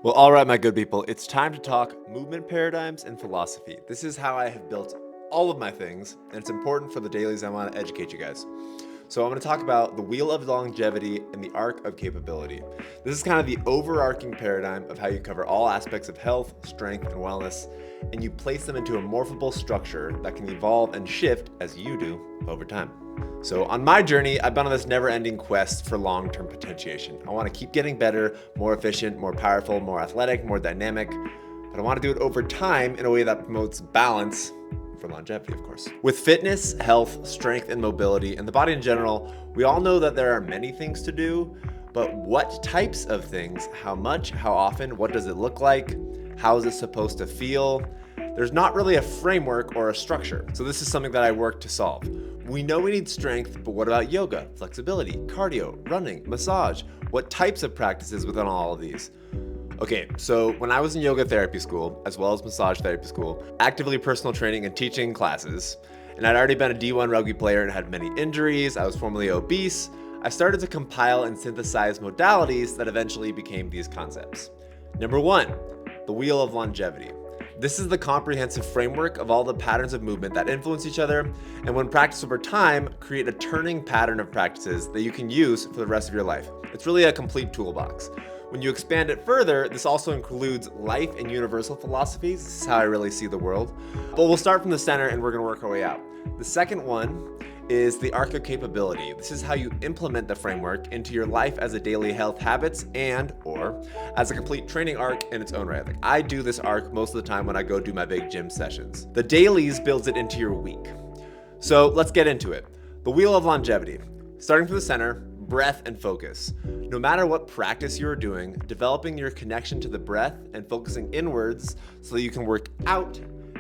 Well, all right, my good people, it's time to talk movement paradigms and philosophy. This is how I have built all of my things, and it's important for the dailies I want to educate you guys. So I'm going to talk about the wheel of longevity and the arc of capability. This is kind of the overarching paradigm of how you cover all aspects of health, strength, and wellness, and you place them into a morphable structure that can evolve and shift as you do over time. So on my journey, I've been on this never-ending quest for long-term potentiation. I want to keep getting better, more efficient, more powerful, more athletic, more dynamic, but I want to do it over time in a way that promotes balance for longevity, of course. With fitness, health, strength, and mobility, and the body in general, we all know that there are many things to do, but what types of things, how much, how often, what does it look like, how is it supposed to feel? There's not really a framework or a structure, so this is something that I work to solve. We know we need strength, but what about yoga, flexibility, cardio, running, massage? What types of practices within all of these? Okay, so when I was in yoga therapy school, as well as massage therapy school, actively personal training and teaching classes, and I'd already been a D1 rugby player and had many injuries, I was formerly obese, I started to compile and synthesize modalities that eventually became these concepts. Number one, the wheel of longevity. This is the comprehensive framework of all the patterns of movement that influence each other, and when practiced over time, create a turning pattern of practices that you can use for the rest of your life. It's really a complete toolbox. When you expand it further, this also includes life and universal philosophies. This is how I really see the world. But we'll start from the center and we're gonna work our way out. The second one is the arc of capability. This is how you implement the framework into your life as a daily health habits or as a complete training arc in its own right. Like I do this arc most of the time when I go do my big gym sessions. The dailies builds it into your week. So let's get into it. The wheel of longevity. Starting from the center, breath and focus. No matter what practice you're doing, developing your connection to the breath and focusing inwards so that you can work out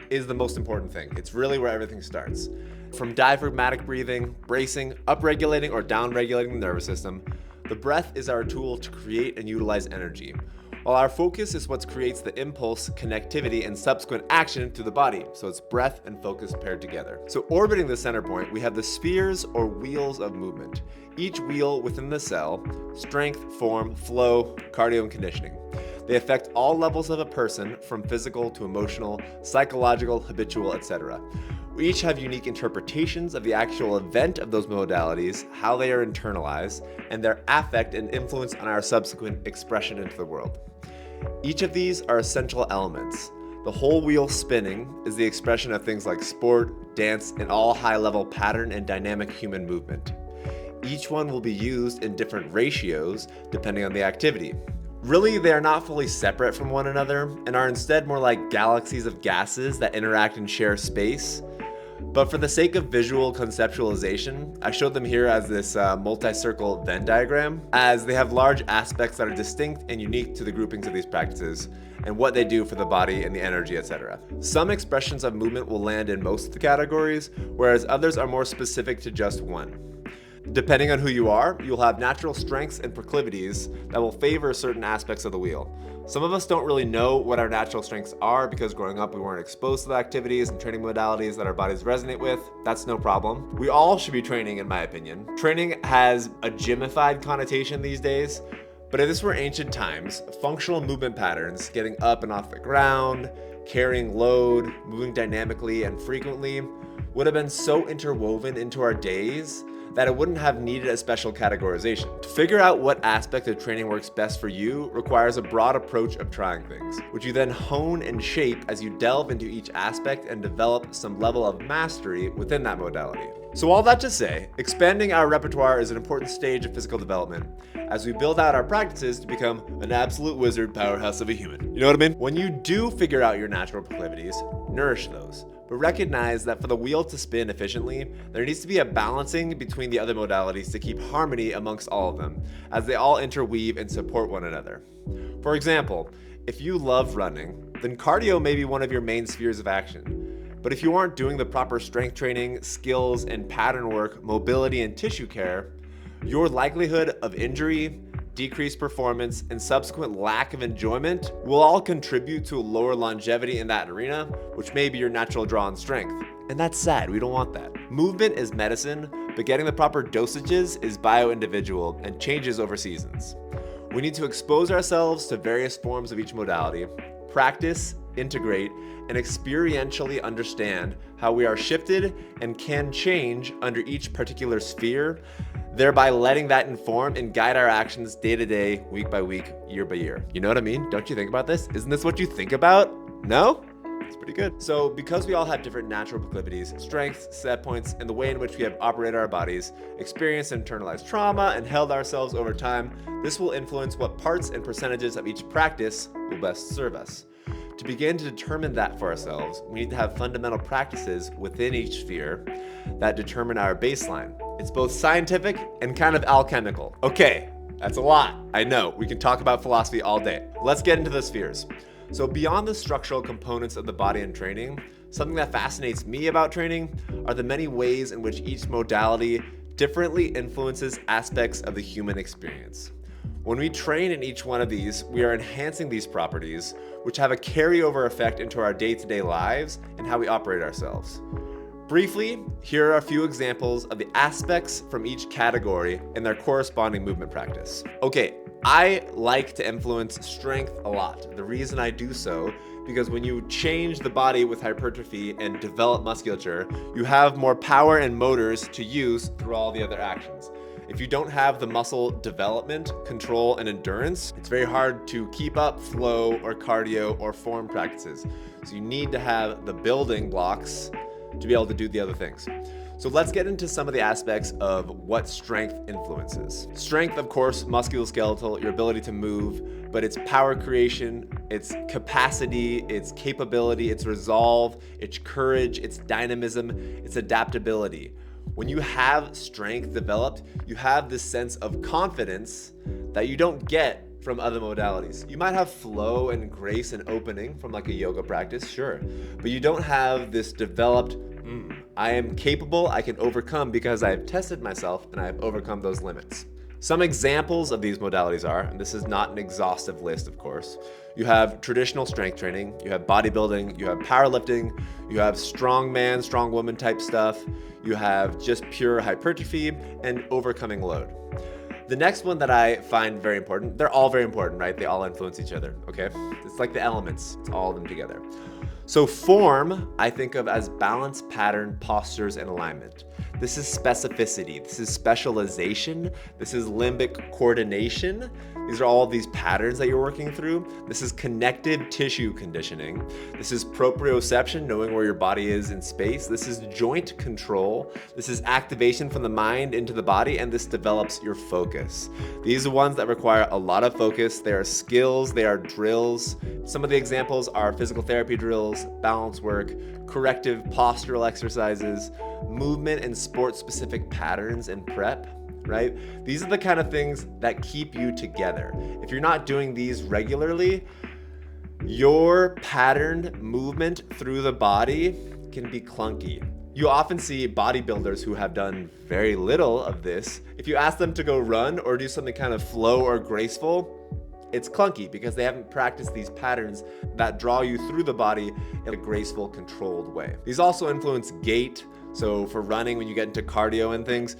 is the most important thing. It's really where everything starts. From diaphragmatic breathing, bracing, upregulating or downregulating the nervous system, the breath is our tool to create and utilize energy, while our focus is what creates the impulse, connectivity, and subsequent action through the body. So it's breath and focus paired together. So orbiting the center point, we have the spheres or wheels of movement. Each wheel within the cell, strength, form, flow, cardio, and conditioning. They affect all levels of a person, from physical to emotional, psychological, habitual, etc. We each have unique interpretations of the actual event of those modalities, how they are internalized, and their affect and influence on our subsequent expression into the world. Each of these are essential elements. The whole wheel spinning is the expression of things like sport, dance, and all high-level pattern and dynamic human movement. Each one will be used in different ratios depending on the activity. Really, they are not fully separate from one another and are instead more like galaxies of gases that interact and share space. But for the sake of visual conceptualization, I showed them here as this multi-circle Venn diagram, as they have large aspects that are distinct and unique to the groupings of these practices and what they do for the body and the energy, etc. Some expressions of movement will land in most of the categories, whereas others are more specific to just one. Depending on who you are, you'll have natural strengths and proclivities that will favor certain aspects of the wheel. Some of us don't really know what our natural strengths are because growing up we weren't exposed to the activities and training modalities that our bodies resonate with. That's no problem. We all should be training, in my opinion. Training has a gymified connotation these days, but if this were ancient times, functional movement patterns, getting up and off the ground, carrying load, moving dynamically and frequently, would have been so interwoven into our days that it wouldn't have needed a special categorization. To figure out what aspect of training works best for you requires a broad approach of trying things, which you then hone and shape as you delve into each aspect and develop some level of mastery within that modality. So all that to say, expanding our repertoire is an important stage of physical development as we build out our practices to become an absolute wizard powerhouse of a human. You know what I mean? When you do figure out your natural proclivities, nourish those. But recognize that for the wheel to spin efficiently, there needs to be a balancing between the other modalities to keep harmony amongst all of them, as they all interweave and support one another. For example, if you love running, then cardio may be one of your main spheres of action. But if you aren't doing the proper strength training, skills, and pattern work, mobility, and tissue care, your likelihood of injury, decreased performance, and subsequent lack of enjoyment will all contribute to a lower longevity in that arena, which may be your natural draw and strength. And that's sad, we don't want that. Movement is medicine, but getting the proper dosages is bio-individual and changes over seasons. We need to expose ourselves to various forms of each modality, practice, integrate, and experientially understand how we are shifted and can change under each particular sphere, thereby letting that inform and guide our actions day to day, week by week, year by year. You know what I mean? Don't you think about this? Isn't this what you think about? No? It's pretty good. So because we all have different natural proclivities, strengths, set points, and the way in which we have operated our bodies, experienced and internalized trauma, and held ourselves over time, this will influence what parts and percentages of each practice will best serve us. To begin to determine that for ourselves, we need to have fundamental practices within each sphere that determine our baseline. It's both scientific and kind of alchemical. Okay, that's a lot. I know, we can talk about philosophy all day. Let's get into the spheres. So beyond the structural components of the body and training, something that fascinates me about training are the many ways in which each modality differently influences aspects of the human experience. When we train in each one of these, we are enhancing these properties, which have a carryover effect into our day-to-day lives and how we operate ourselves. Briefly, here are a few examples of the aspects from each category and their corresponding movement practice. Okay, I like to influence strength a lot. The reason I do so, because when you change the body with hypertrophy and develop musculature, you have more power and motors to use through all the other actions. If you don't have the muscle development, control, and endurance, it's very hard to keep up flow or cardio or form practices. So you need to have the building blocks to be able to do the other things. So let's get into some of the aspects of what strength influences. Strength, of course, musculoskeletal, your ability to move, but it's power creation, it's capacity, it's capability, it's resolve, it's courage, it's dynamism, it's adaptability. When you have strength developed, you have this sense of confidence that you don't get from other modalities. You might have flow and grace and opening from like a yoga practice, sure, but you don't have this developed, I am capable, I can overcome because I have tested myself and I have overcome those limits. Some examples of these modalities are, and this is not an exhaustive list, of course, you have traditional strength training, you have bodybuilding, you have powerlifting, you have strongman, strong woman type stuff, you have just pure hypertrophy and overcoming load. The next one that I find very important, they're all very important, right? They all influence each other, okay? It's like the elements, it's all of them together. So form, I think of as balance, pattern, postures, and alignment. This is specificity, this is specialization, this is limbic coordination. These are all these patterns that you're working through. This is connective tissue conditioning. This is proprioception, knowing where your body is in space. This is joint control. This is activation from the mind into the body, and this develops your focus. These are ones that require a lot of focus. They are skills, they are drills. Some of the examples are physical therapy drills, balance work, corrective postural exercises, movement and sport-specific patterns and prep. Right? These are the kind of things that keep you together. If you're not doing these regularly, your patterned movement through the body can be clunky. You often see bodybuilders who have done very little of this. If you ask them to go run or do something kind of flow or graceful, it's clunky because they haven't practiced these patterns that draw you through the body in a graceful, controlled way. These also influence gait. So for running, when you get into cardio and things,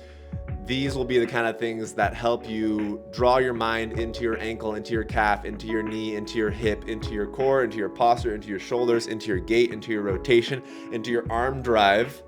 these will be the kind of things that help you draw your mind into your ankle, into your calf, into your knee, into your hip, into your core, into your posture, into your shoulders, into your gait, into your rotation, into your arm drive,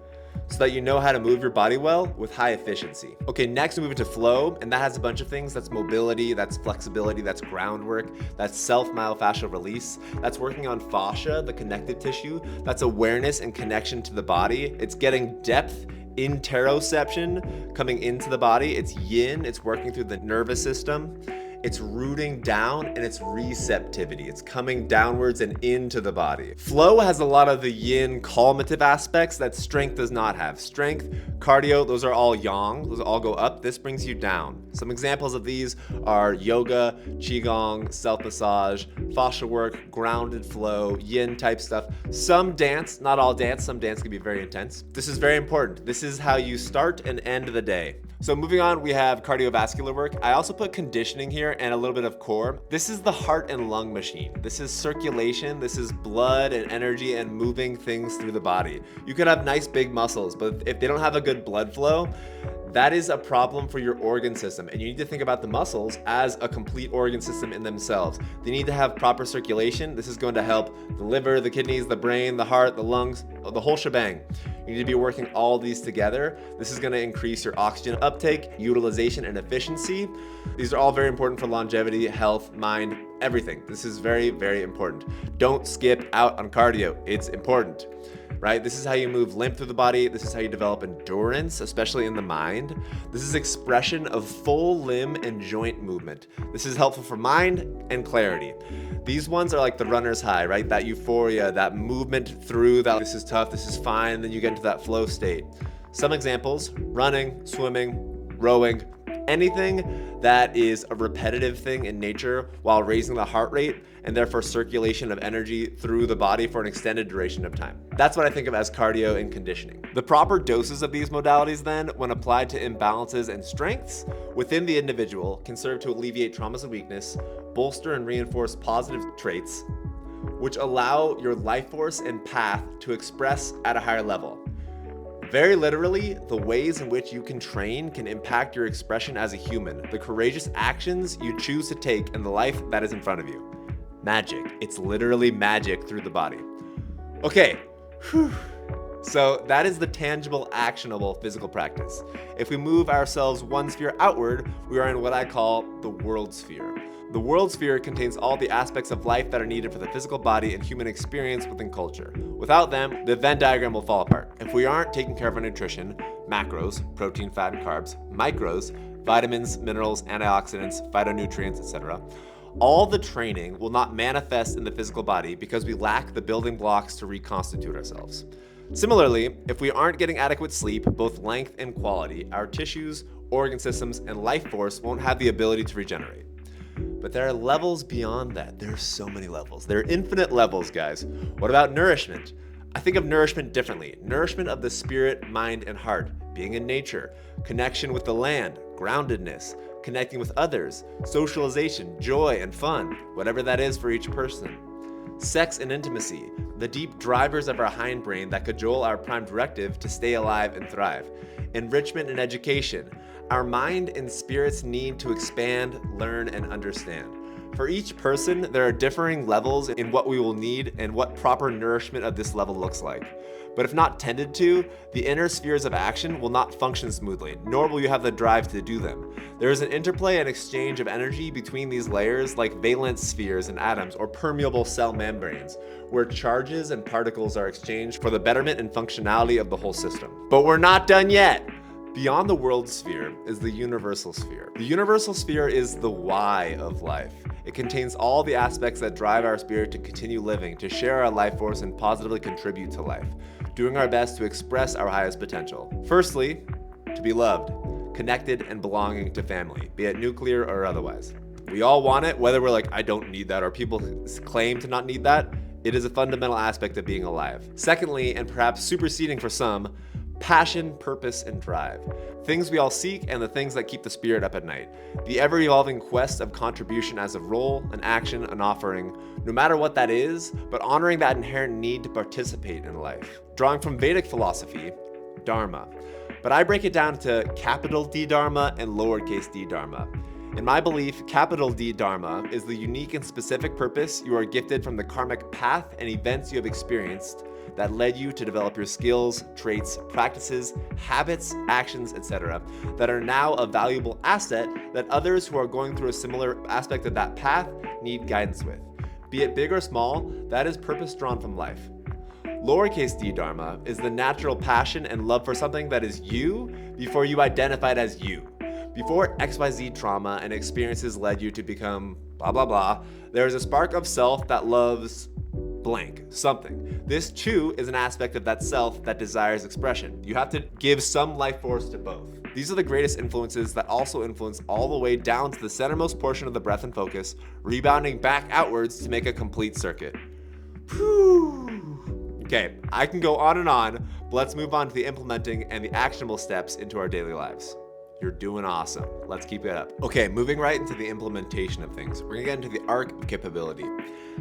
so that you know how to move your body well with high efficiency. Okay, next we move into flow, and that has a bunch of things. That's mobility, that's flexibility, that's groundwork, that's self-myofascial release, that's working on fascia, the connective tissue, that's awareness and connection to the body. It's getting depth, interoception coming into the body. It's yin, it's working through the nervous system. It's rooting down, and it's receptivity. It's coming downwards and into the body. Flow has a lot of the yin calmative aspects that strength does not have. Strength, cardio, those are all yang. Those all go up. This brings you down. Some examples of these are yoga, qigong, self-massage, fascia work, grounded flow, yin type stuff. Some dance, not all dance. Some dance can be very intense. This is very important. This is how you start and end the day. So moving on, we have cardiovascular work. I also put conditioning here and a little bit of core. This is the heart and lung machine. This is circulation. This is blood and energy and moving things through the body. You could have nice big muscles, but if they don't have a good blood flow, that is a problem for your organ system. And you need to think about the muscles as a complete organ system in themselves. They need to have proper circulation. This is going to help the liver, the kidneys, the brain, the heart, the lungs, the whole shebang. You need to be working all these together. This is going to increase your oxygen uptake, utilization, and efficiency. These are all very important for longevity, health, mind, everything. This is very, very important. Don't skip out on cardio. It's important, right? This is how you move lymph through the body. This is how you develop endurance, especially in the mind. This is expression of full limb and joint movement. This is helpful for mind and clarity. These ones are like the runner's high, right? That euphoria, that movement through that, this is tough, this is fine, then you get into that flow state. Some examples: running, swimming, rowing, anything that is a repetitive thing in nature while raising the heart rate and therefore circulation of energy through the body for an extended duration of time. That's what I think of as cardio and conditioning. The proper doses of these modalities then, when applied to imbalances and strengths within the individual, can serve to alleviate traumas and weakness, bolster and reinforce positive traits, which allow your life force and path to express at a higher level. Very literally, the ways in which you can train can impact your expression as a human, the courageous actions you choose to take in the life that is in front of you. Magic. It's literally magic through the body. Okay. Whew. So that is the tangible, actionable physical practice. If we move ourselves one sphere outward, we are in what I call the world sphere. The world sphere contains all the aspects of life that are needed for the physical body and human experience within culture. Without them, the Venn diagram will fall apart. If we aren't taking care of our nutrition, macros, protein, fat, and carbs, micros, vitamins, minerals, antioxidants, phytonutrients, etc., all the training will not manifest in the physical body because we lack the building blocks to reconstitute ourselves. Similarly, if we aren't getting adequate sleep, both length and quality, our tissues, organ systems, and life force won't have the ability to regenerate. But there are levels beyond that. There are so many levels. There are infinite levels, guys. What about nourishment? I think of nourishment differently. Nourishment of the spirit, mind, and heart, being in nature, connection with the land, groundedness, connecting with others, socialization, joy, and fun, whatever that is for each person. Sex and intimacy, the deep drivers of our hindbrain that cajole our prime directive to stay alive and thrive. Enrichment and education, our mind and spirit's need to expand, learn, and understand. For each person, there are differing levels in what we will need and what proper nourishment of this level looks like. But if not tended to, the inner spheres of action will not function smoothly, nor will you have the drive to do them. There is an interplay and exchange of energy between these layers like valence spheres and atoms or permeable cell membranes, where charges and particles are exchanged for the betterment and functionality of the whole system. But we're not done yet. Beyond the world sphere is the universal sphere. The universal sphere is the why of life. It contains all the aspects that drive our spirit to continue living, to share our life force, and positively contribute to life, doing our best to express our highest potential. Firstly, to be loved, connected, and belonging to family, be it nuclear or otherwise. We all want it, whether we're like, I don't need that, or people claim to not need that. It is a fundamental aspect of being alive. Secondly, and perhaps superseding for some, passion, purpose, and drive. Things we all seek and the things that keep the spirit up at night. The ever-evolving quest of contribution as a role, an action, an offering, no matter what that is, but honoring that inherent need to participate in life. Drawing from Vedic philosophy, Dharma. But I break it down to capital D Dharma and lowercase d Dharma. In my belief, capital D Dharma is the unique and specific purpose you are gifted from the karmic path and events you have experienced that led you to develop your skills, traits, practices, habits, actions, etc., that are now a valuable asset that others who are going through a similar aspect of that path need guidance with. Be it big or small, that is purpose drawn from life. Lowercase d Dharma is the natural passion and love for something that is you before you identified as you. Before XYZ trauma and experiences led you to become blah blah blah, there is a spark of self that loves blank, something. This too is an aspect of that self that desires expression. You have to give some life force to both. These are the greatest influences that also influence all the way down to the centermost portion of the breath and focus, rebounding back outwards to make a complete circuit. Whew. Okay, I can go on and on, but let's move on to the implementing and the actionable steps into our daily lives. You're doing awesome. Let's keep it up. Okay, moving right into the implementation of things. We're gonna get into the arc of capability,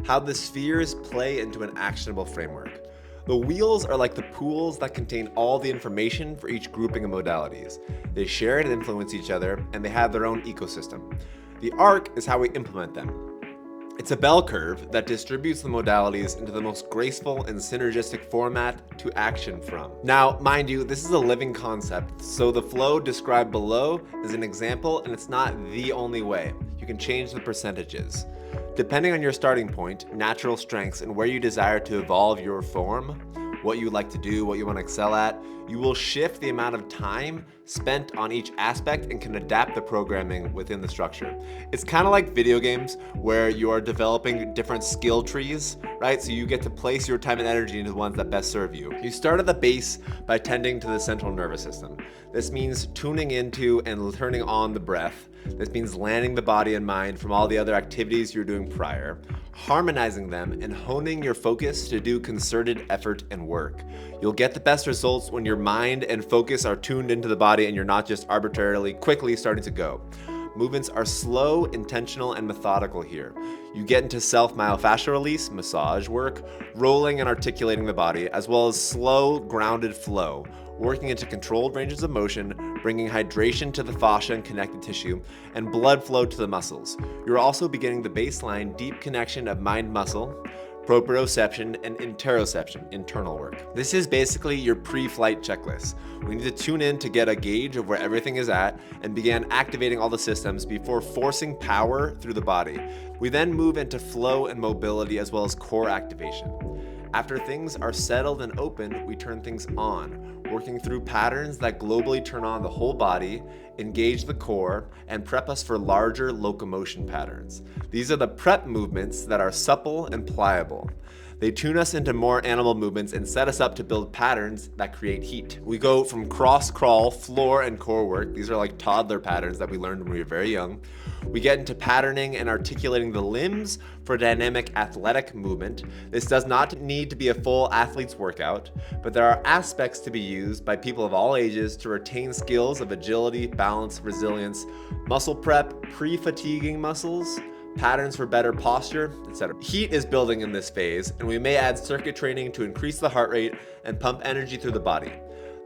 how the spheres play into an actionable framework. The wheels are like the pools that contain all the information for each grouping of modalities. They share and influence each other, and they have their own ecosystem. The arc is how we implement them. It's a bell curve that distributes the modalities into the most graceful and synergistic format to action from. Now, mind you, this is a living concept, so the flow described below is an example, and it's not the only way. You can change the percentages. Depending on your starting point, natural strengths, and where you desire to evolve your form, what you like to do, what you want to excel at, you will shift the amount of time spent on each aspect and can adapt the programming within the structure. It's kind of like video games where you are developing different skill trees, right? So you get to place your time and energy into the ones that best serve you. You start at the base by tending to the central nervous system. This means tuning into and turning on the breath. This means landing the body and mind from all the other activities you're doing prior, harmonizing them, and honing your focus to do concerted effort and work. You'll get the best results when your mind and focus are tuned into the body and you're not just arbitrarily, quickly starting to go. Movements are slow, intentional, and methodical here. You get into self-myofascial release, massage work, rolling and articulating the body, as well as slow, grounded flow, working into controlled ranges of motion, bringing hydration to the fascia and connective tissue, and blood flow to the muscles. You're also beginning the baseline deep connection of mind-muscle, proprioception, and interoception, internal work. This is basically your pre-flight checklist. We need to tune in to get a gauge of where everything is at and begin activating all the systems before forcing power through the body. We then move into flow and mobility as well as core activation. After things are settled and open, we turn things on, working through patterns that globally turn on the whole body, engage the core, and prep us for larger locomotion patterns. These are the prep movements that are supple and pliable. They tune us into more animal movements and set us up to build patterns that create heat. We go from cross crawl, floor, and core work. These are like toddler patterns that we learned when we were very young. We get into patterning and articulating the limbs for dynamic athletic movement. This does not need to be a full athlete's workout, but there are aspects to be used by people of all ages to retain skills of agility, balance, resilience, muscle prep, pre-fatiguing muscles, patterns for better posture, etc. Heat is building in this phase, and we may add circuit training to increase the heart rate and pump energy through the body,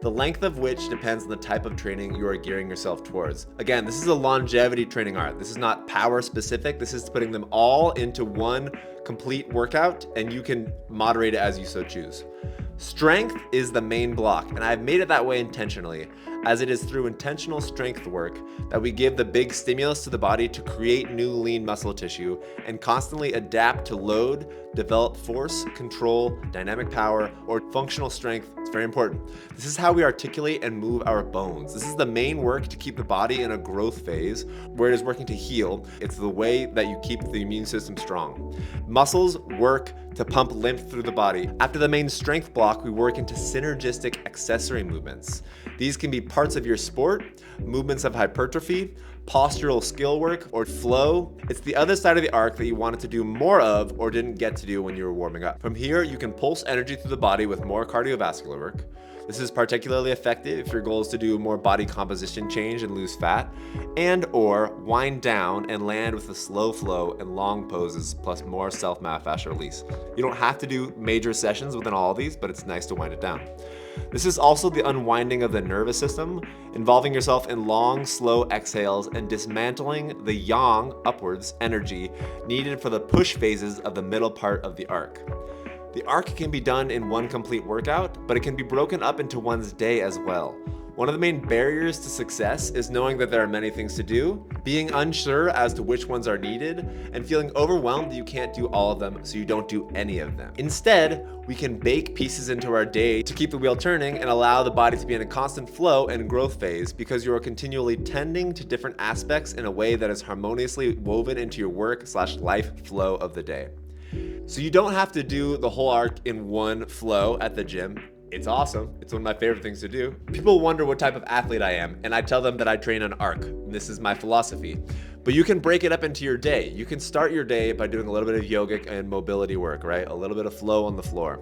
the length of which depends on the type of training you are gearing yourself towards. Again, this is a longevity training art. This is not power specific. This is putting them all into one complete workout, and you can moderate it as you so choose. Strength is the main block, and I've made it that way intentionally, as it is through intentional strength work that we give the big stimulus to the body to create new lean muscle tissue and constantly adapt to load, develop force, control, dynamic power, or functional strength. It's very important. This is how we articulate and move our bones. This is the main work to keep the body in a growth phase where it is working to heal. It's the way that you keep the immune system strong. Muscles work to pump lymph through the body. After the main strength block, we work into synergistic accessory movements. These can be parts of your sport, movements of hypertrophy, postural skill work, or flow. It's the other side of the arc that you wanted to do more of or didn't get to do when you were warming up. From here, you can pulse energy through the body with more cardiovascular work. This is particularly effective if your goal is to do more body composition change and lose fat, and or wind down and land with a slow flow and long poses plus more self-myofascial release. You don't have to do major sessions within all of these, but it's nice to wind it down. This is also the unwinding of the nervous system, involving yourself in long, slow exhales and dismantling the yang, upwards, energy needed for the push phases of the middle part of the arc. The arc can be done in one complete workout, but it can be broken up into one's day as well. One of the main barriers to success is knowing that there are many things to do, being unsure as to which ones are needed, and feeling overwhelmed that you can't do all of them, so you don't do any of them. Instead, we can bake pieces into our day to keep the wheel turning and allow the body to be in a constant flow and growth phase because you are continually tending to different aspects in a way that is harmoniously woven into your work/life flow of the day. So you don't have to do the whole arc in one flow at the gym. It's awesome. It's one of my favorite things to do. People wonder what type of athlete I am, and I tell them that I train on arc. This is my philosophy. But you can break it up into your day. You can start your day by doing a little bit of yogic and mobility work, right? A little bit of flow on the floor.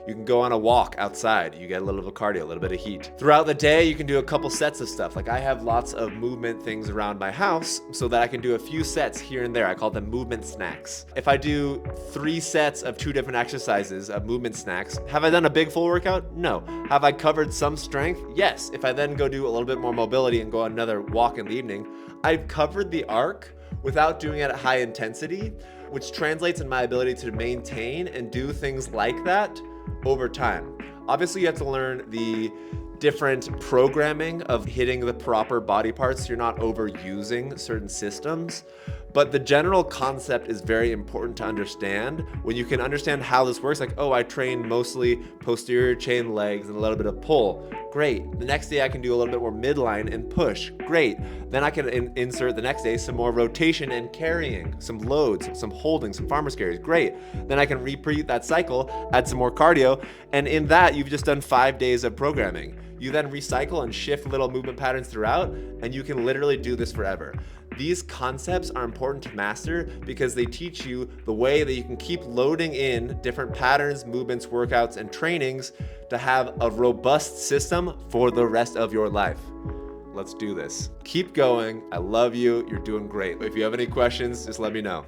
You can go on a walk outside. You get a little bit of cardio, a little bit of heat. Throughout the day, you can do a couple sets of stuff. Like I have lots of movement things around my house so that I can do a few sets here and there. I call them movement snacks. If I do 3 sets of 2 different exercises of movement snacks, have I done a big full workout? No. Have I covered some strength? Yes. If I then go do a little bit more mobility and go on another walk in the evening, I've covered the arc without doing it at high intensity, which translates in my ability to maintain and do things like that over time. Obviously, you have to learn the different programming of hitting the proper body parts so you're not overusing certain systems. But the general concept is very important to understand. When you can understand how this works, like, oh, I train mostly posterior chain legs and a little bit of pull. Great. The next day I can do a little bit more midline and push. Great. Then I can insert the next day some more rotation and carrying, some loads, some holding, some farmer's carries. Great. Then I can repeat that cycle, add some more cardio. And in that, you've just done 5 days of programming. You then recycle and shift little movement patterns throughout, and you can literally do this forever. These concepts are important to master because they teach you the way that you can keep loading in different patterns, movements, workouts, and trainings to have a robust system for the rest of your life. Let's do this. Keep going. I love you. You're doing great. If you have any questions, just let me know.